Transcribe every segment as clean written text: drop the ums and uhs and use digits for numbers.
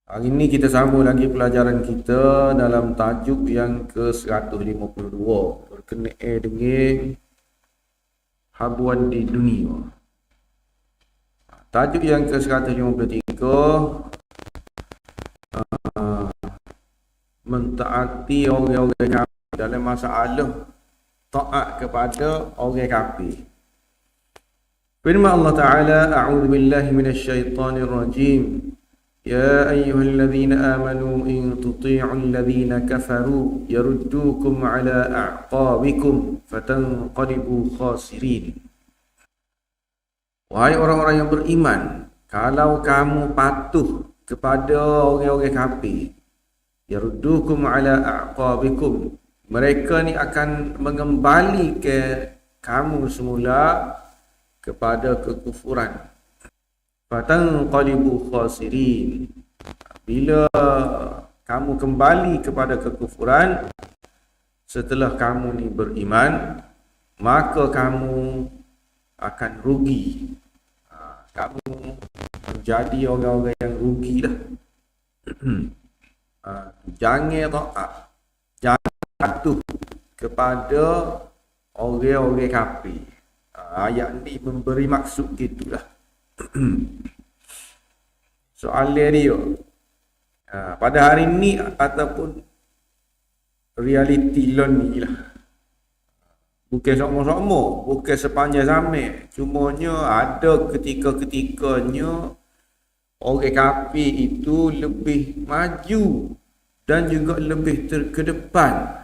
Hari ini kita sambung lagi pelajaran kita dalam tajuk yang ke-152 berkenaan dengan habuan di dunia. Tajuk yang ke-153 mentaati orang-orang kafir dalam masalah taat kepada orang kafir. Firman Allah Ta'ala, A'udzu billahi minasyaitonir rajim. يا أيها الذين آمنوا إن تطيعوا الذين كفروا يردوكم على أعقابكم فتنقلبوا خاسرين. Wahai orang-orang yang beriman, kalau kamu patuh kepada orang-orang kafir, yaruddukum ala a'qabikum, mereka ni akan mengembali ke kamu semula kepada kekufuran. Fatanqalibu khasirin. Bila kamu kembali kepada kekufuran setelah kamu ni beriman, maka kamu akan rugi. Kamu menjadi orang-orang yang rugilah. Jangan taat, jangan patuh kepada orang-orang kafir. Ayat ni memberi maksud gitulah. Soalan dia pada hari ni ataupun realiti ni lah, bukan sama-sama, bukan sepanjang zaman, cumanya ada ketika-ketikanya orang kafir itu lebih maju dan juga lebih terkedepan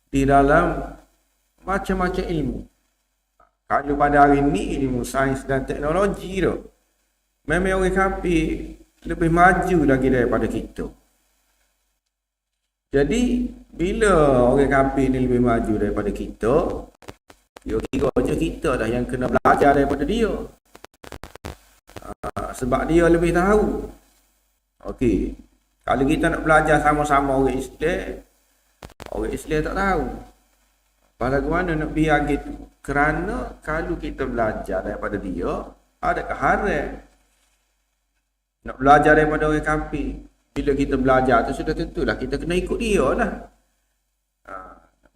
di dalam macam-macam ilmu. Kalau pada hari ini ilmu sains dan teknologi tu, memang orang kafir lebih maju lagi daripada kita. Jadi bila orang kafir ni lebih maju daripada kita, dia kira je kita dah yang kena belajar daripada dia. Sebab dia lebih tahu. Okey. Kalau kita nak belajar sama-sama orang Islam tak tahu. Bagaimana nak biar gitu? Kerana kalau kita belajar daripada dia, adakah haram nak belajar daripada orang kafir? Bila kita belajar tu sudah tentulah kita kena ikut dia lah.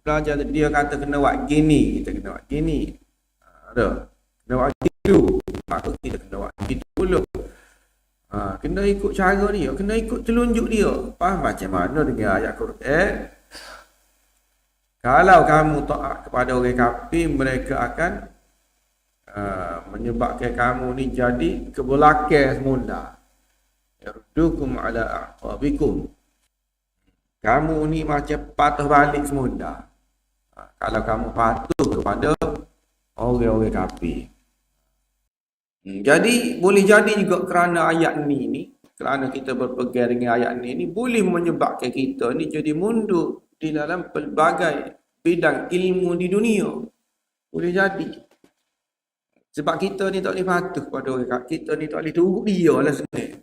Belajar dia kata kena buat gini, kita kena buat gini. Kena buat gitu, maka kita kena buat gitu dulu. Kena ikut cara dia, kena ikut telunjuk dia. Faham macam mana dengan ayat Quran? Kalau kamu taat kepada orang kafir, mereka akan menyebabkan kamu ni jadi ke belakang semula. Yardukum ala a'qabikum. Kamu ni macam patah balik semula. Kalau kamu patuh kepada orang-orang kafir. Jadi boleh jadi juga kerana ayat ni kerana kita berpegang dengan ayat ni boleh menyebabkan kita ni jadi mundur di dalam pelbagai bidang ilmu di dunia. Boleh jadi. Sebab kita ni tak boleh patuh pada orang kafir. Kita ni tak boleh turut dia lah sebenarnya.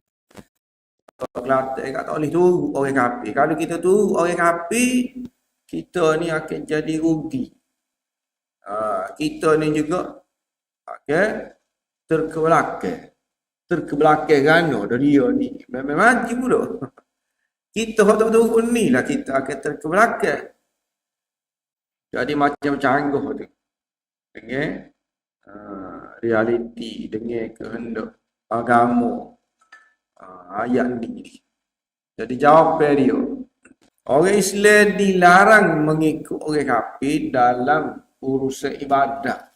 Kalau Kelantan tak boleh turut orang kafir. Kalau kita turut orang kafir, kita ni akan jadi rugi. Kita ni juga akan terkebelakang gana dari dia ni. Memang maju dah. Kita tak turut ni lah kita akan terkebelakang. Jadi macam canggih tu dengan realiti, dengan kehendak agama ayat ni. Jadi jawapan dia, orang Islam dilarang mengikut orang kafir dalam urusan ibadah.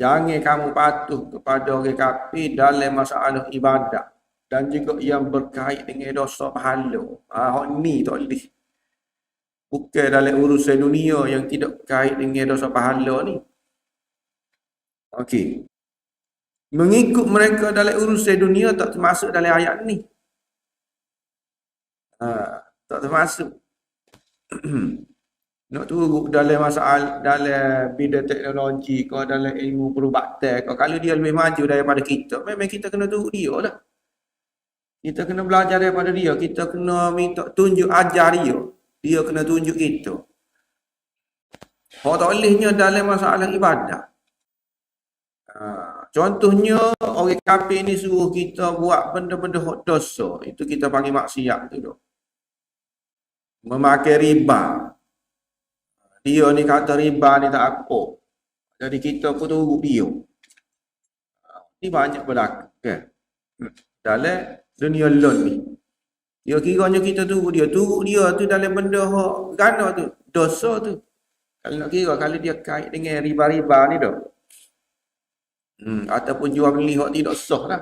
Jangan kamu patuh kepada orang kafir dalam masalah ibadah dan juga yang berkait dengan dosa pahala. Ni tak boleh. Bukan dalam urusan dunia yang tidak berkait dengan dosa pahala ni. Okey. Mengikut mereka dalam urusan dunia tak termasuk dalam ayat ni. Tak termasuk. Nak turut dalam masalah dalam bidang teknologi kau dalam ilmu perubatan kau, kalau dia lebih maju daripada kita, memang kita kena turut dia lah. Kita kena belajar daripada dia, kita kena minta tunjuk ajar dia. Dia kena tunjuk kita. Tak bolehnya dalam masalah ibadah. Contohnya orang kafir ni suruh kita buat benda-benda hak dosa, itu kita panggil maksiat tu dok. Memakai riba. Dia ni kata riba ni tak apa. Jadi kita pun tunggu dia. Ni banyak berlaku kan. Dalam dunia loan ni. Dia kiranya kita tunggu dia tu dalam benda hak gana tu, dosa tu. Kalau nak kira kalau dia kait dengan riba-riba ni dah. Ataupun jual beli hak tidak sah lah.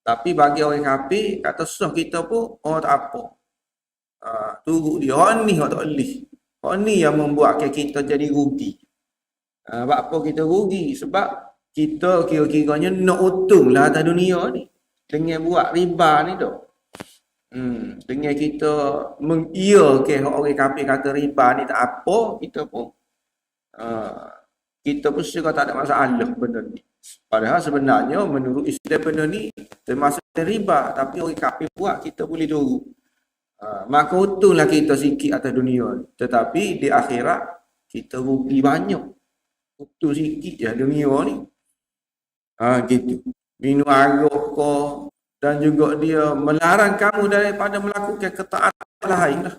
Tapi bagi orang kafir kata sah kita pun tak apa. Tunggu dia hak ni hak tak boleh. Hak ni yang membuatkan kita jadi rugi. Sebab apa kita rugi? Sebab kita kira-kiranya nak untung lah atas dunia ni. Dengan buat riba ni dah. Dengan kita mengiyakan orang kafir kata riba ni tak apa, kita pun secara tak ada masalah benda ni. Padahal sebenarnya menurut Islam benda ni termasuk riba, tapi orang kafir buat kita boleh tunggu. Maka untunglah kita sikit atas dunia ni. Tetapi di akhirat kita rugi banyak. Untung sikit je dunia ni. Gitu. Minum arak kau dan juga dia melarang kamu daripada melakukan ketaatan lain lah.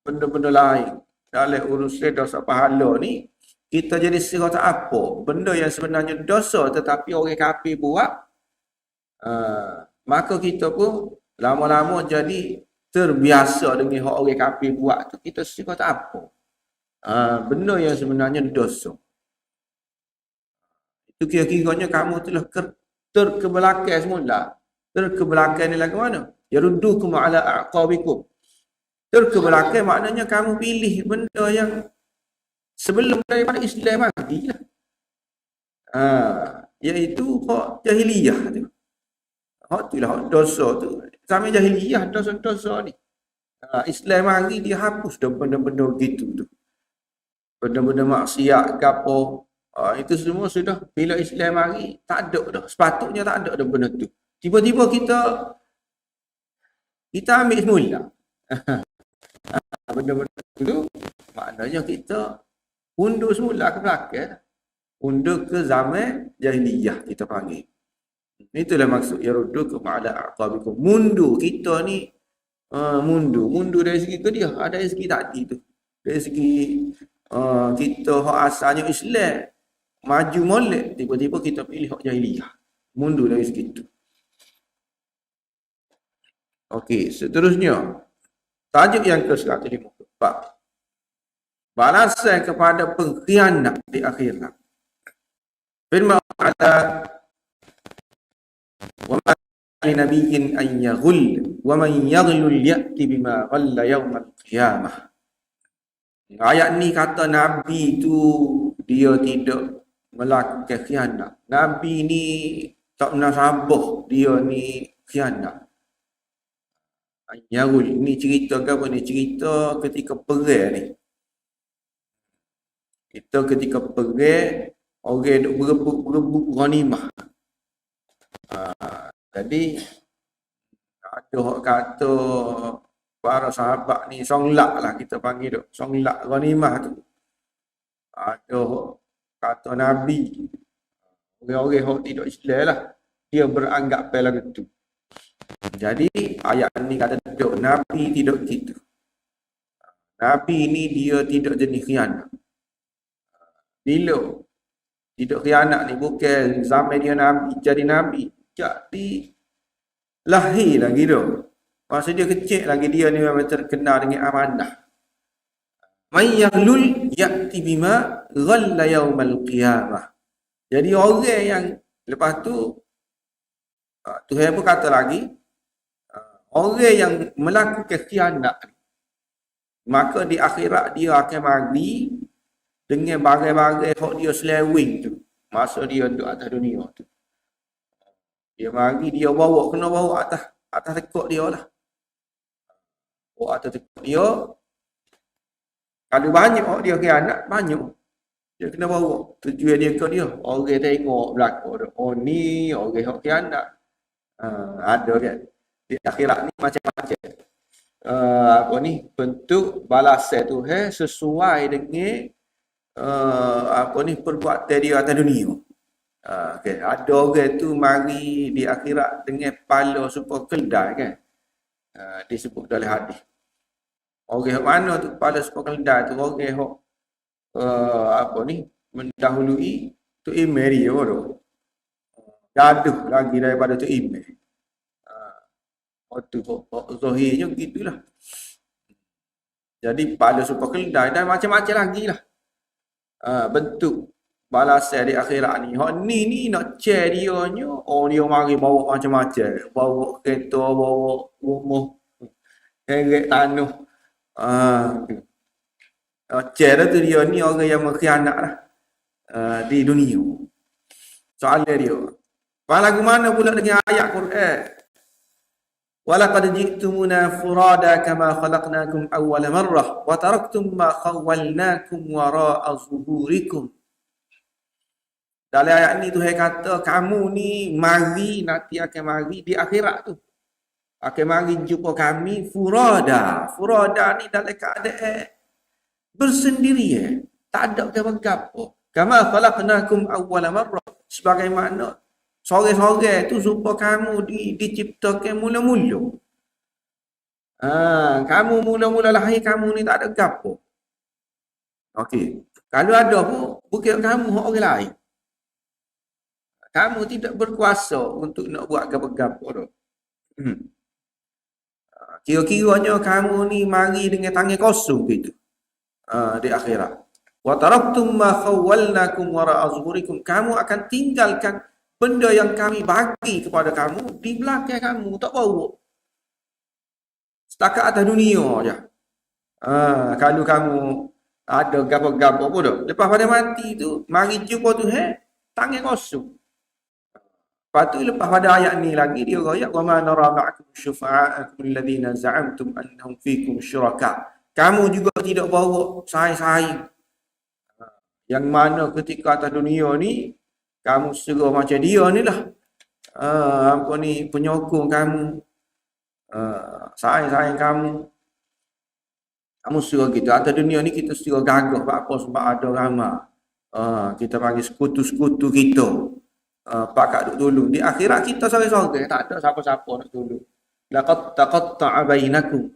Benda-benda lain. Dalam urusan dosa pahala ni, kita jadi serah tak apa. Benda yang sebenarnya dosa tetapi orang kafir buat, maka kita pun lama-lama jadi terbiasa dengan hak orang kafir buat tu. Kita serah tak apa. Benda yang sebenarnya dosa. Itu kira-kiranya kamu telah terkebelakang semula. Terkebelakang ni lagu mana? Yaruddukum ala a'qabikum. Terkebelakang maknanya kamu pilih benda yang sebelum daripada Islam lagi lah. Iaitu hak jahiliyah tu. Hak tu lah, hak dosa tu. Sama jahiliyah, dosa-dosa ni. Islam lagi dia hapus dah benda-benda gitu tu. Benda-benda maksiat ke apa. Itu semua sudah bila Islam mari tak ada dah. Sepatutnya tak ada dah benda tu. Tiba-tiba kita ambil semula. Benda-benda tu maknanya kita undur semula ke belakang. Undur ke zaman jahiliyah kita panggil. Itulah maksud yaruddukum ala a'qabikum. Mundur kita ni mundur dari segi ke dia. Ada dari segi tadi tu. Dari segi kita hak asalnya Islam maju molek, tiba-tiba kita pilih hak jahiliyah. Mundur dari segitu. Okey, seterusnya. Tajuk yang ke-154. Balasan kepada pengkhianat di akhirat. Firman Allah, "Wa ma li nabiyyin an yaghul wa man yaghlul ya'ti bima ghalla yaumal qiyamah." Ayat ni kata Nabi tu dia tidak melakukan khianat. Nabi ni tak pernah sabar dia ni khianat. Yarul ni cerita ke apa ni? Cerita ketika perang ni. Kita ketika perang orang duk berebut ghanimah. Jadi ada orang kata para sahabat ni songlak lah kita panggil duk. Songlak ghanimah tu. Ada kata Nabi, orang-orang yang tidak Islam lah, dia beranggap pela gitu. Jadi ayat ni kata Nabi tidak gitu. Nabi ni dia tidak jenis khianat. Bila tidak khianat ni bukan zaman dia Nabi jadi Nabi, jadi lahir lagi tu. Masa dia kecil lagi dia ni memang terkenal dengan amanah. Man yaghlul ya'ti bima ghalla yaumal qiyamah. Jadi orang yang lepas tu Tuhan pun kata lagi, orang yang melakukan khianat maka di akhirat dia akan mari dengan bagai-bagai hak dia selewing tu. Masa dia duduk atas dunia tu. Dia mari dia kena bawa atas tekuk dia lah. Bawa atas tekuk dia. Kalau banyak hak dia khianat, banyak. Dia kena bawa. Tujuan dia ke dia. Orang tengok belakang. Oh ni orang hak khianat. Ada kan. Di akhirat ni macam-macam. Bentuk balasan tu sesuai dengan perbuatan dia atas dunia. Okay. Ada orang tu mari di akhirat dengan kepala super keldai kan. Disebut dalam hadis. Orang mana tu kepala super keldai tu orang yang apa ni mendahului tu email dia tu. Gaduh lagi daripada tu email. Waktu zahirnya begitulah. Jadi kepala super keldai dan macam-macam lagi lah. Bentuk balasan di akhirat ni. Hak ni nak share dia nya, dia mari bawa macam-macam. Bawa kereta, bawa rumah, kerek tanah. Share tu dia ni orang yang mengkhianat lah. Di dunia. Soalan dia. Lagu mana pula dengan ayat Quran? وَلَقَدْ جِئْتُمُونَا فُرَادَى كَمَا خَلَقْنَاكُمْ أَوَّلَ مَرَّةٍ وَتَرَكْتُمْ مَا خَوَّلْنَاكُمْ وَرَاءَ ظُهُورِكُمْ. Dalam ayat ni Tuhan kata kamu ni mari nanti akan mari di akhirat tu. Akan mari jumpa kami furada. Furada ni dalam keadaan bersendirian. Tak ada apa-apa. Kama khalaqnakum awwala marrah. Sebagaimana sore-sore tu supaya kamu diciptakan mula-mula. Kamu mula-mula lahir kamu ni tak ada gapo. Okey. Kalau ada pun bukan kamu orang lain. Kamu tidak berkuasa untuk nak buat gapo-gapo tu. Kira-kiranya kamu ni mari dengan tangan kosong gitu. Di akhirat. Wa taraktum ma khawwalnakum wara'a zuhurikum. Kamu akan tinggalkan benda yang kami bagi kepada kamu di belakang kamu, tak bawa. Setakat atas dunia je. Kalau kamu ada gapo-gapo pun dah. Lepas pada mati tu, mari jumpa Tuhan, tangan kosong. Lepas tu lepas pada ayat ni lagi dia royak wa ma nara ma'akum syufa'akum alladhina za'amtum annahum fikum syuraka. Kamu juga tidak bawa saing-saing. Yang mana ketika atas dunia ni kamu suruh macam dia ni lah. Apa ni, penyokong kamu. Saing-saing kamu. Kamu suruh gitu. Atas dunia ni kita suruh gagah. Apa sebab ada ramai. Kita bagi sekutu-sekutu kita. Pakat duk tolong. Di akhirat kita sore-sore. Tak ada siapa-siapa nak tolong. Laqad taqatta'a bainakum.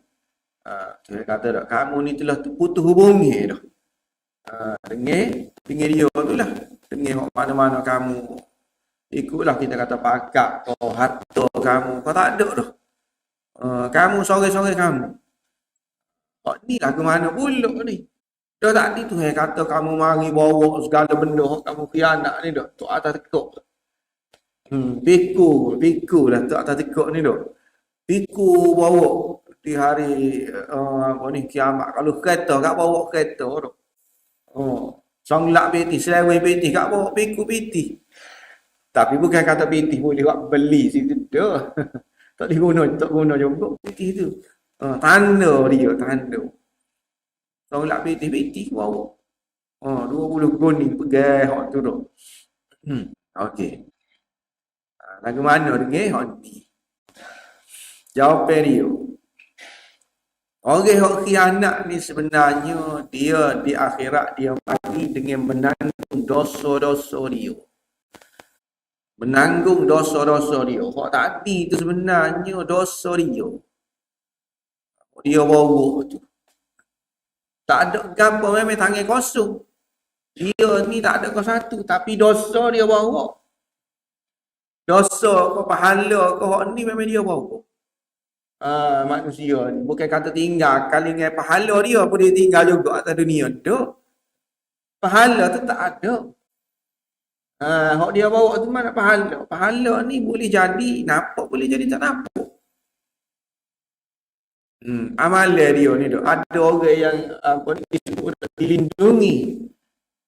Dia kata dah, kamu ni telah putus hubungi dah. Dengan dia tu lah. Dengan mana-mana kamu ikutlah kita kata pakat kau harta kamu kau tak ada dah. Kamu sore-sore kamu. Ni lah ke mana pula ni. Dah tadi tu kata kamu mari bawa segala benda kamu khianat ni dah. Tu atas tekuk. Piku lah tu atas tekuk ni dah. Piku bawa di hari apa ni kiamat. Kalau kereta kat bawa kereta dah. Songlak piti, selewai piti, kat bawa piku piti. Tapi bukan kata piti boleh buat beli situ dah. Tak guna juga piti tu. Tanda dia, tanda. Songlak piti bawa. 20 kuning pegai hak tu dah. Okey. Lagu mana dengar hak ni? Jawapan dia. Orang yang khianat ni sebenarnya dia di akhirat dia mati dengan menanggung dosa-dosa dia. Menanggung dosa-dosa dia. Hak tadi tu sebenarnya dosa dia. Dia bawa tu. Tak ada gapo memang tangan kosong. Dia ni tak ada kau satu tapi dosa dia bawa. Dosa kau pahala kau hak ni memang dia bawa. Manusia ni bukan kata tinggal kali dengan pahala dia pun dia tinggal juga atas dunia tu. Pahala tu tak ada. Hak dia bawa tu mana pahala? Pahala ni boleh jadi nampak, boleh jadi tak nampak. Amalan dia ni tu. Ada orang yang apa ni disebut dilindungi.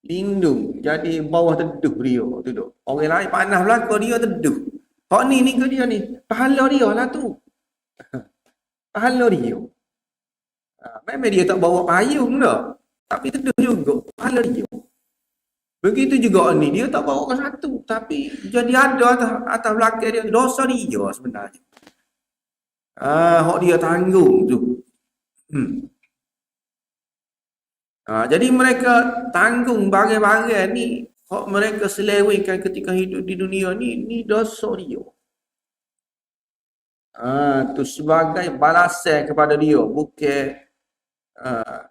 Lindung. Jadi bawah teduh dia tu tu. Orang lain panas belaka dia teduh. Hak ni ke dia ni. Pahala dia lah tu. Pahala dia. Memang dia tak bawa payung dah. Tapi teduh juga. Pahala dia. Begitu juga ni. Dia tak bawa satu. Tapi jadi ada atas belakang dia. Dosa dia sebenarnya. Hak dia tanggung tu. Jadi mereka tanggung barang-barang ni hak mereka selewengkan ketika hidup di dunia ni dosa dia. Tu sebagai balasan kepada dia, bukan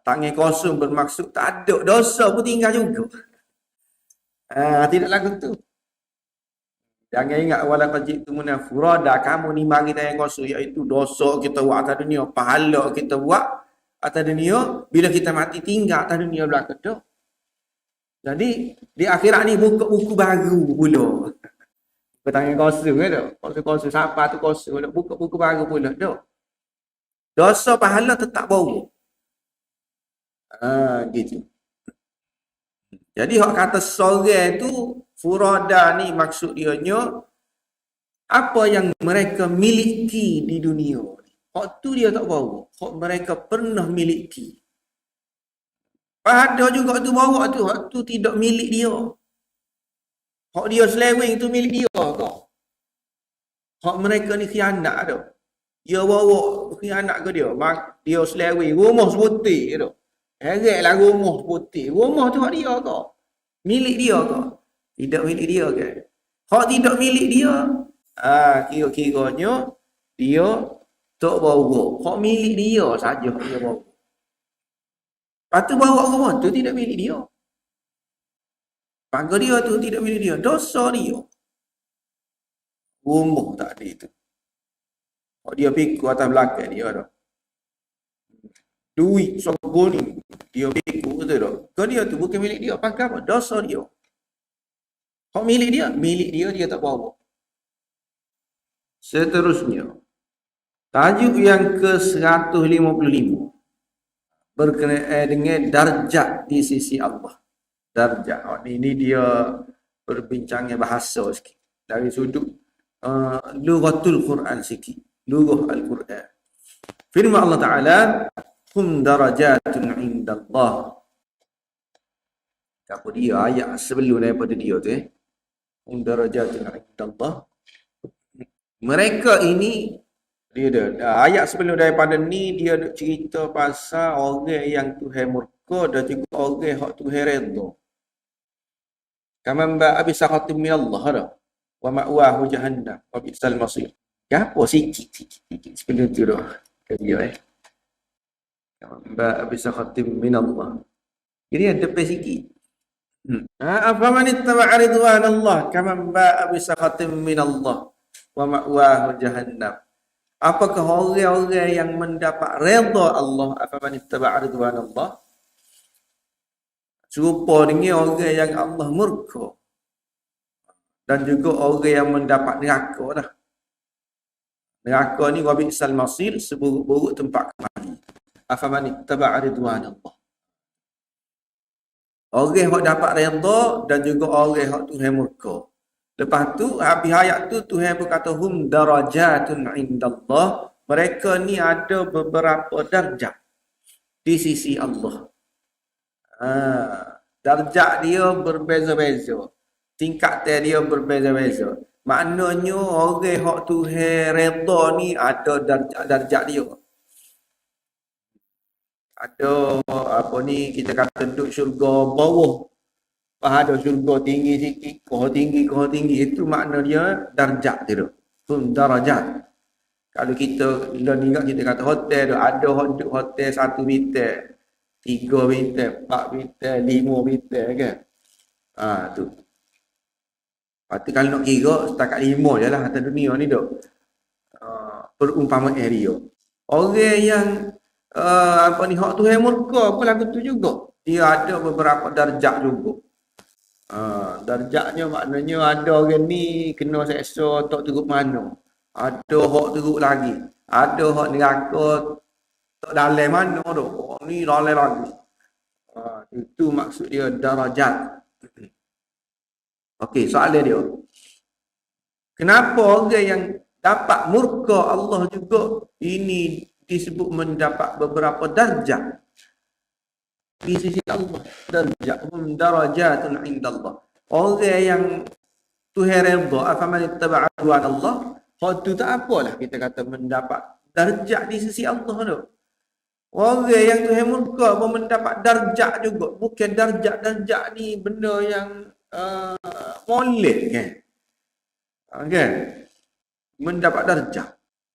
tangan kosong bermaksud tak ada dosa pun tinggal juga. Tidak lagu tu. Jangan ingat wala qajitu munafurada, kamu ni mari tangan kosong, iaitu dosa kita buat atas dunia, pahala kita buat atas dunia, bila kita mati tinggal atas dunia belaka dah. Jadi di akhirat ni buka buku baru pula. Tangan kosong ke tak? Kosong siapa tu kosong, buka buku baru pula dah. Dosa pahala tetap bawa. Gitu. Jadi hak kata sorang tu furada ni maksud dianya apa yang mereka miliki di dunia. Hak tu dia tak bawa. Hak mereka pernah miliki. Ada juga tu bawa tu, hak tu tidak milik dia. Hak dia seleweng tu milik dia ke? Hak mereka ni khianat tu. Dia bawa khianat ke dia. Dia seleweng rumah seputih tu. Heretlah rumah seputih. Rumah tu hak dia ke? Milik dia ke? Tidak milik dia ke? Hak tidak milik dia. Kira-kiranya dia tak bawa. Hak milik dia saja dia bawa. Lepas tu bawa rumah tu tidak milik dia. Pagar dia tu tidak milik dia. Dosa dia. Rumah tak ada itu. Hak dia pikul atas belakang dia dah. Duit sogol ni dia pikul tu dah. Kau dia tu bukan milik dia. Pagar apa? Dosa dia. Hak milik dia dia tak bawa. Seterusnya, tajuk yang ke-155 berkenaan dengan darjat di sisi Allah. Darjat. Ini dia berbincangnya bahasa sikit. Dari sudut lughatul Quran sikit. Lughah Al-Quran. Firman Allah Ta'ala, hum darajatun indallah. Apa dia ayat sebelum daripada dia tu hum darajatun indallah. Mereka ini dia ayat sebelum daripada ni dia duk cerita pasal orang yang Tuhan murka dan juga orang hak Tuhan redha. Kaman ba abisa khatim min Allah dah. Wa ma'wahu jahannam wa bisal masir. Apa sikit sebelum tu dah. Dia Kaman ba abisa khatim min Allah. Jadi ada depan sikit. Afaman ittaba'a ridwan Allah kaman ba abisa khatim min Allah wa ma'wahu jahannam. Apakah orang-orang yang mendapat redha Allah afaman ittaba'a ridwan Allah serupa dengan orang yang Allah murka dan juga orang yang mendapat neraka dah. Neraka ni wa bi'sal masir, seburuk-buruk tempat kembali. Afaman ittaba'a ridwan Allah. Orang yang dapat redha dan juga orang yang Tuhan murka. Lepas tu habis ayat tu Tuhan berkata hum darajatun indallah. Mereka ni ada beberapa darjat di sisi Allah. Darjat dia berbeza-beza. Tingkatan dia berbeza-beza. Maknanya orang hak Tuhan redha ni ada darjat dia. Ada apa ni kita kata duduk syurga bawah. Ada syurga tinggi sikit, kau tinggi, itu makna dia darjat dia. Darajat. Kalau kita ni kita kata hotel tu, ada hotel 1 bintang, 3 bintang, 4 bintang, 5 bintang kan. Tu. Lepas tu kalau nak kira setakat 5 je lah atas dunia ni duk. Perumpamaan dia. Orang yang apa ni hak Tuhan murka pun lagu tu juga. Dia ada beberapa darjat juga. Darjatnya maknanya ada orang ni kena seksa tak teruk mana. Ada hak teruk lagi. Ada hak neraka tak dalam mana tu. Ni dalam lagi. Itu maksud dia darajat. Okey, soalan dia. Kenapa orang yang dapat murka Allah juga ini disebut mendapat beberapa darjat di sisi Allah? Darajatun indallah. Orang yang Tuhan redha afaman ittaba'a ridwan Allah, hak tu tak apalah kita kata mendapat darjat di sisi Allah tu. Orang yang Tuhan murka pun mendapat darjat juga. Bukan darjat ni benda yang molek kan. Kan? Mendapat darjah.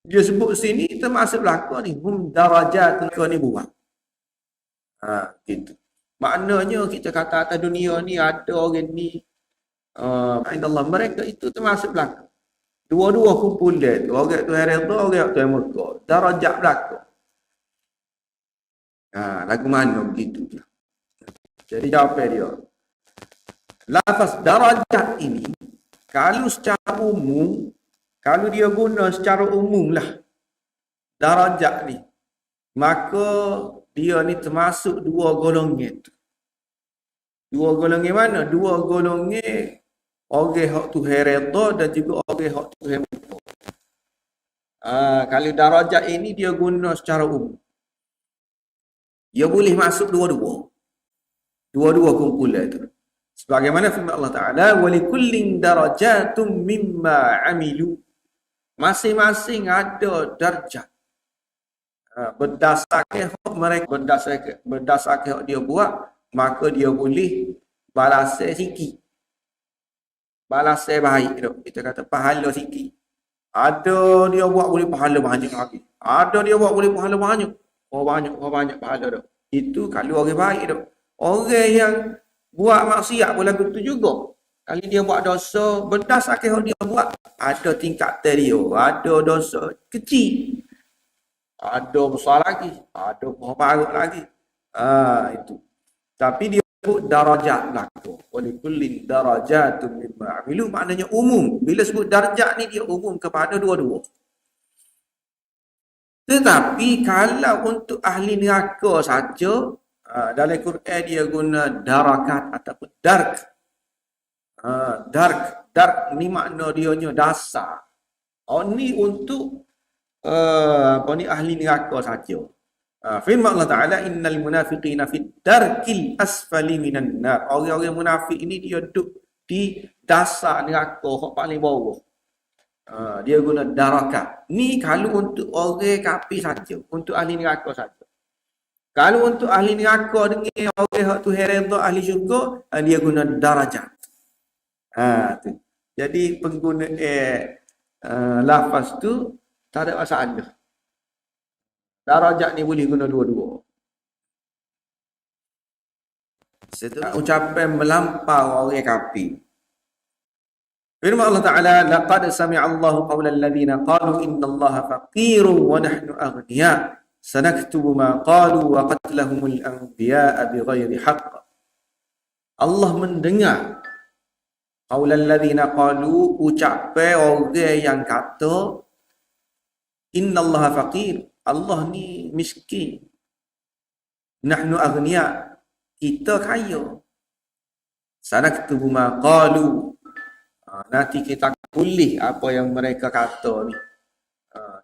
Dia sebut sini termasuk belaka ni. Darajatun ke ni buat. Gitu. Maknanya kita kata atas dunia ni ada orang ni. Allah mereka itu termasuk belaka. Dua-dua kumpul dia tu. Orang tu yang redha, orang tu yang murka. Darajat belaka. Lagu mana begitu dia. Jadi jawapan dia. Lafaz darajat ini, kalau secara umum, kalau dia guna secara umum lah, darajat ni, maka dia ni termasuk dua golongan tu. Dua golongan mana? Dua golongan orang hak Tuhan redha dan juga orang hak Tuhan murka. Kalau darajat ini dia guna secara umum. Dia boleh masuk dua-dua. Dua-dua kumpulan itu. Sebagaimana firman Allah Ta'ala, وَلِكُلِّنْ دَرَجَاتٌ مِمَّا عَمِلُوا. Masing-masing ada darjat. Berdasarkan hak mereka, berdasarkan hak dia buat, maka dia boleh balasai sikit. Balasai baik tu. Kita kata pahala sikit. Ada dia buat boleh pahala banyak lagi. Ada dia buat boleh pahala banyak. Banyak pahala tu. Itu kalau orang baik tu. Orang yang buat maksiat pun lagu tu juga. Kalau dia buat dosa, berdasarkan hak dia buat, ada tingkatan dia. Ada dosa kecil. Ada besar lagi. Ada parut lagi. Itu. Tapi dia sebut darajat belaka. Walikullin darajatun mimma amilu, maknanya umum. Bila sebut darjat ni dia umum kepada dua-dua. Tetapi kalau untuk ahli neraka saja, dalam Quran dia guna darakat ataupun dark. Dark ni makna dianya dasar. Ni untuk ni ahli neraka saja. Firman Allah Ta'ala, innal munafiqina fid darkil asfali minan nar. Orang-orang munafik ini dia duduk di dasar neraka hak paling bawah. Dia guna darakat. Ni kalau untuk orang kafir saja, untuk ahli neraka saja. Kalau untuk ahli neraka dengan orang hak Tuhan redha ahli syurga, dia guna darajat. Tu. Jadi penggunaan lafaz tu tak ada masalah. Darajat ni boleh guna dua-dua. Setelah ucapan melampau orang kafir. Firman Allah Ta'ala, laqad sami'a Allahu qawla alladhina qalu inna Allaha faqirun wa nahnu aghniya. Sanaktubu ma qalu wa qatlahumul anbiya'a bighairi haqq. Allah mendengar qawla alladhina qalu, ucapan orang yang kata inna Allaha faqir. Allah ni miskin. Nahnu aghniya. Kita kaya. Sanaktubu ma qalu. Nanti kita tulis apa yang mereka kata ni.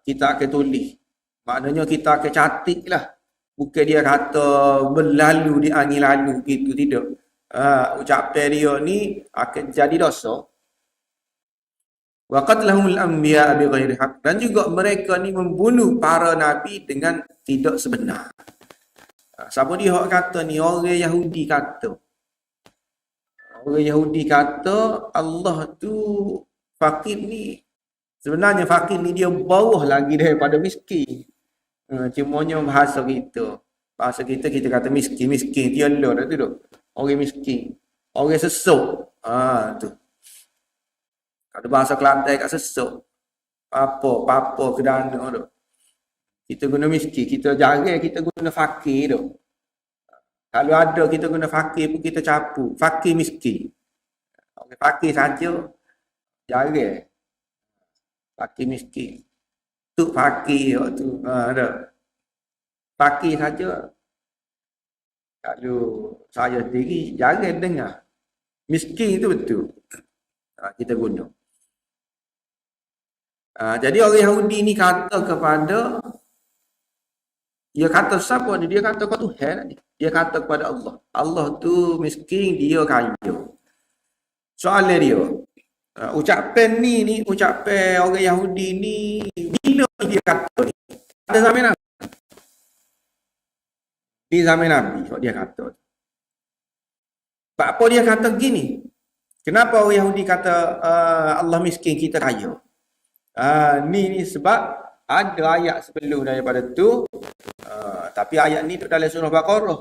Kita akan tulis. Maknanya kita akan catik lah. Bukan dia kata berlalu di angin lalu gitu, tidak. Ucapan dia ni akan jadi dosa. Wa qatlahumul anbiya bighairi haqq. Dan juga mereka ni membunuh para nabi dengan tidak sebenar. Siapa dia hak kata ni? Orang Yahudi kata. Orang Yahudi kata Allah tu fakir ni. Sebenarnya fakir ni dia bawah lagi daripada miskin. Cumanya bahasa kita. Bahasa kita kata miskin. Miskin. Tiada dah tu duk. Orang miskin. Orang sesuk. Tu. Ada bahasa Kelantan kat sesuk. Apa kedana tu. Kita guna miskin. Kita jarang kita guna fakir tu. Kalau ada kita guna fakir pun kita capu. Fakir miskin. Orang fakir saja. Jarang. Fakir miskin. Tu fakir tu. Ada. Fakir saja. Kalau saya sendiri jarang dengar. Miskin tu betul. Kita guna. Jadi orang Yahudi ni kata kepada, dia kata siapa ni? Dia kata kepada Tuhan ni. Dia kata kepada Allah. Allah tu miskin, dia kaya. Soalan dia, ucapan ni ucapan orang Yahudi ni, bila dia kata ni? Pada zaman Nabi. Di zaman Nabi, dia kata. Apa dia kata gini? Kenapa orang Yahudi kata Allah miskin, kita kaya? Ni sebab ada ayat sebelum daripada tu. Tapi ayat ni duduk dalam surah Baqarah.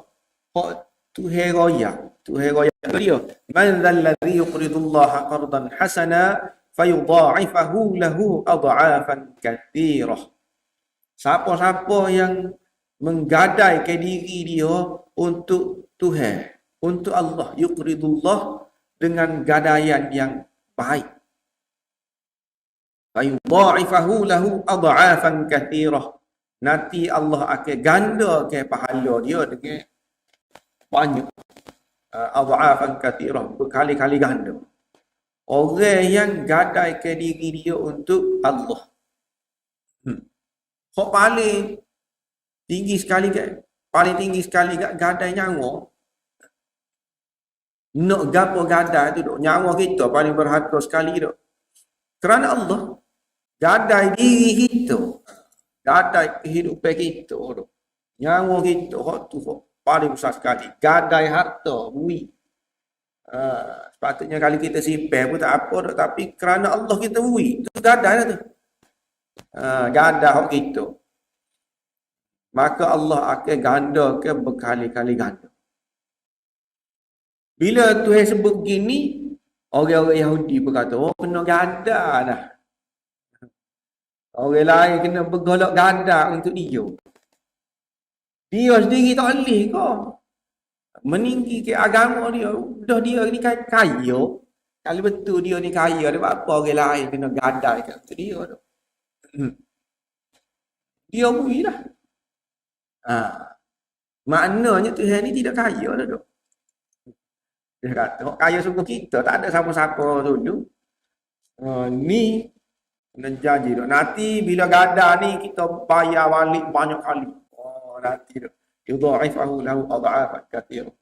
Hak Tuhan royak. Tuhan royak dia. Man dhal ladzi yuqridullaha qardan hasana fayudha'ifahu lahu adha'afan katsirah. Siapa-siapa yang menggadaikan diri dia untuk Tuhan, untuk Allah, yuqridullah, dengan gadaian yang baik. Fayudha'ifahu lahu adha'afan katsirah. Nanti Allah akan gandakan pahala dia dengan banyak. Adha'afan katsirah, berkali-kali ganda. Orang yang gadaikan diri dia untuk Allah. Hak paling tinggi sekali gadai nyawa. Nak gapo gadai tu duk nyawa kita paling berharga sekali duk. Kerana Allah gadai diri kita, gadai kehidupan kita duk. Nyawa kita hak tu hak paling besar sekali. Gadai harta, bui. Sepatutnya kali kita simpan pun tak apa duk, tapi kerana Allah kita bui. Tu gadai lah tu. Gadai hak kita. Maka Allah akan gandakan berkali-kali ganda. Bila Tuhan sebut gini, orang-orang Yahudi berkata, oh kena ganda dah. Orang lain kena bergolak ganda untuk dia. Dia sendiri tak boleh kau. Meninggi ke agama dia. Dah dia ni kaya. Kalau betul dia ni kaya, dia buat apa orang lain kena ganda untuk dia tu. Dia bui lah. Maknanya Tuhan ni tidak kaya dah duk. Dia kata, kaya sungguh kita, tak ada siapa-siapa dulu. Ni kena janji duk. Nanti bila gada ni kita bayar balik banyak kali. Nanti duk. Yudha'ifahu lahu adha'afan katsirah.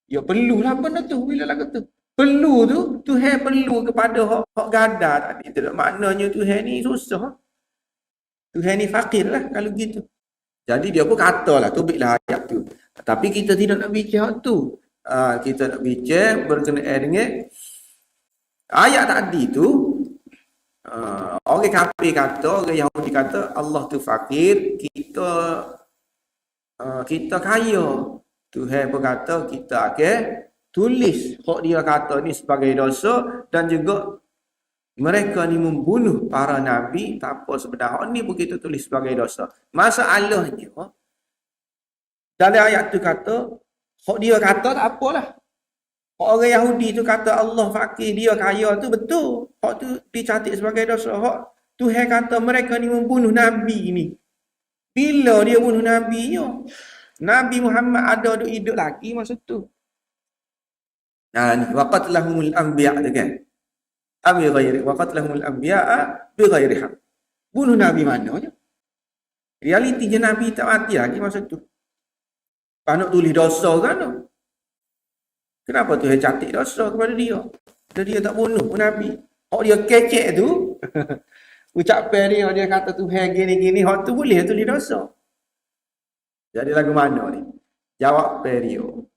Ya perlulah benda tu bila lagu tu. Perlu tu Tuhan perlu kepada hak gada tadi tu. Maknanya Tuhan ni susah. Tuhan ni fakir lah kalau gitu. Jadi dia pun katalah, tubiklah ayat tu. Tapi kita tidak nak bicara tu. Kita nak bicara berkenaan dengan ayat tadi tu. Orang kafir kata, orang Yahudi kata Allah tu fakir, kita kaya. Tuhan pun kata kita akan tulis hak dia kata ni sebagai dosa, dan juga mereka ni membunuh para nabi tanpa sebenar. Hak ni pun kita tulis sebagai dosa. Masalahnya dalam ayat tu kata, hak dia kata tak apalah. Hak orang Yahudi tu kata Allah fakir, dia kaya tu betul. Hak tu dicatat sebagai dosa. Hak Tuhan kata mereka ni membunuh nabi ni. Bila dia bunuh nabi nya? Nabi Muhammad ada duk hidup lagi masa tu. Nah, ni waqatlahumul anbiya tu kan. Abi ghairi waqatlahumul anbiya'a bi ghairi haq. Bunuh nabi mana je? Realitinya nabi tak mati lagi masa tu. Pak nak tulis dosa kan tu? Kenapa tu dia catat dosa kepada dia? Dia tak bunuh pun nabi. Hak dia kecek tu ucapan dia kata Tuhan gini-gini, hak tu boleh tulis dosa. Jadi lagu mana ni? Jawab Perio.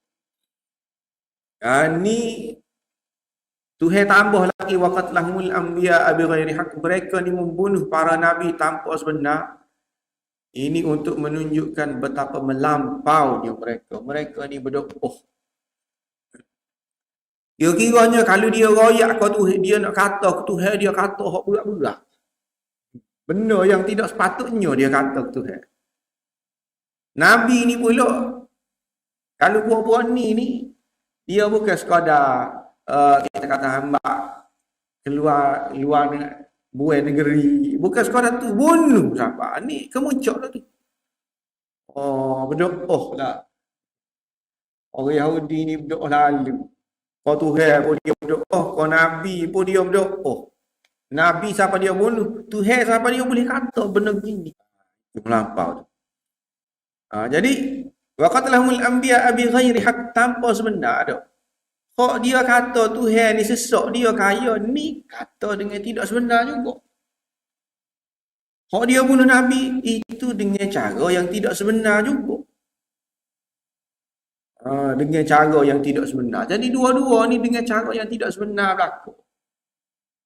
Ni Tuhan tambah lagi waqatlahumul anbiya bi ghairi haq. Mereka ni membunuh para nabi tanpa sebenar. Ini untuk menunjukkan betapa melampaunya mereka. Mereka ni berdoa. Dia kiranya kalau dia royak kau tu, dia nak kata Tuhan, dia kata hak berat-berat. Benda yang tidak sepatutnya dia kata Tuhan. Nabi ni pula, kalau buat-buat ni, dia bukan sekadar kita kata hamba keluar buai negeri. Bukan sekadar tu, bunuh siapa. Ni kemuncak lah tu. Berdoa lah. Orang Yahudi ni berdoa lalu. Kau Tuhan pun dia berdoa, kau Nabi pun dia berdoa. Nabi siapa dia bunuh, Tuhan siapa dia boleh kata benda gini. Itu melampau tu. Jadi waqatlahumul anbiya bi ghairi haq, tanpa sebenar dah. Kok dia kata Tuhan ni sesak, dia kaya, ni kata dengan tidak sebenar juga. Kok dia bunuh Nabi, itu dengan cara yang tidak sebenar juga. dengan cara yang tidak sebenar. Jadi dua-dua ni dengan cara yang tidak sebenar berlaku.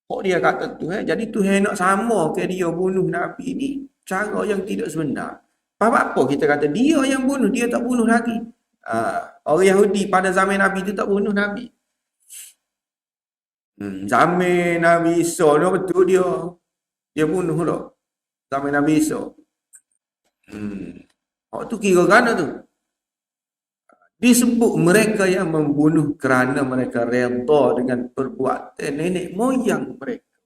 Kok dia kata tu jadi Tuhan nak sama ke dia bunuh Nabi ni cara yang tidak sebenar. Apa kita kata dia yang bunuh, dia tak bunuh lagi. Orang Yahudi pada zaman Nabi tu tak bunuh Nabi. Zaman Nabi Isa ni betul dia bunuh tu. Zaman Nabi Isa. Tu kira kan tu. Disebut mereka yang membunuh kerana mereka redha dengan perbuatan nenek moyang mereka.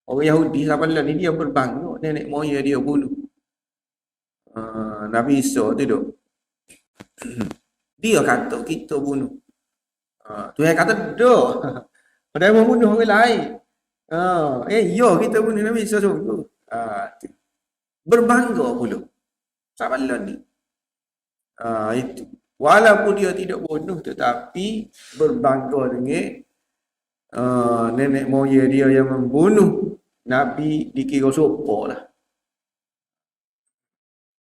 Orang Yahudi zaman ni dia berbangga nenek moyang dia bunuh. Nabi Isa tu duk. Dia kata kita bunuh. Tuhan kata dah. Padahal membunuh orang lain. Ya kita bunuh Nabi Isa sungguh. Berbangga pula. Zaman ni. Itu. Walaupun dia tidak bunuh tetapi berbangga dengan nenek moyang dia yang membunuh Nabi dikira sopo lah.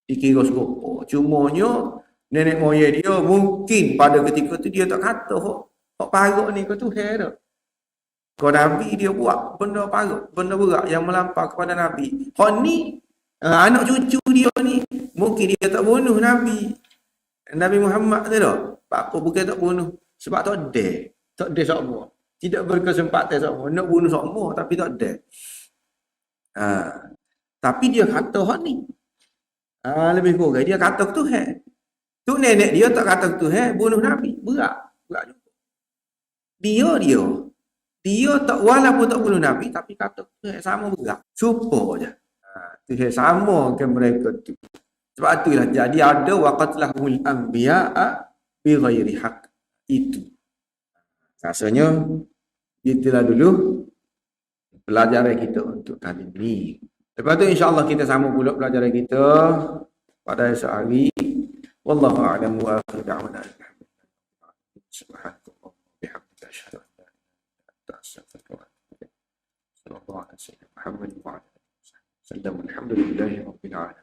Dikira sopo. Cumanya nenek moyang dia mungkin pada ketika tu dia tak kata hok paruk ni ke Tuhan dah. Kau Nabi dia buat benda paruk, benda berat yang melampau kepada Nabi. Hok ni anak cucu dia ni mungkin dia tak bunuh Nabi Muhammad tu dah. Apa bukan tak bunuh? Sebab tak ada. Tak ada semua. Tidak berkesempatan semua. Nak bunuh semua tapi tak ada. Tapi dia kata hak ni. Lebih kurang dia kata Tuhan. Tu nenek dia tak kata Tuhan bunuh Nabi. Berat juga. Dia tak walaupun tak bunuh Nabi tapi kata Tuhan sama berat. Cuba je. Tuhan sama ke mereka tu. Sebab itulah jadi ada waqatlahul anbiya'a bi ghairi haq. Itu. Rasanya itulah dulu pelajaran kita untuk kali ini. Lepas tu insya-Allah kita sama pula pelajaran kita pada esok hari. Wallahu a'lam wa akhiru da'wana. Subhanallah wa bihamdihi asyhadu an la ilaha illa anta astaghfiruka wa atubu ilaik. Sallallahu alaihi wa sallam. Alhamdulillah rabbil alamin.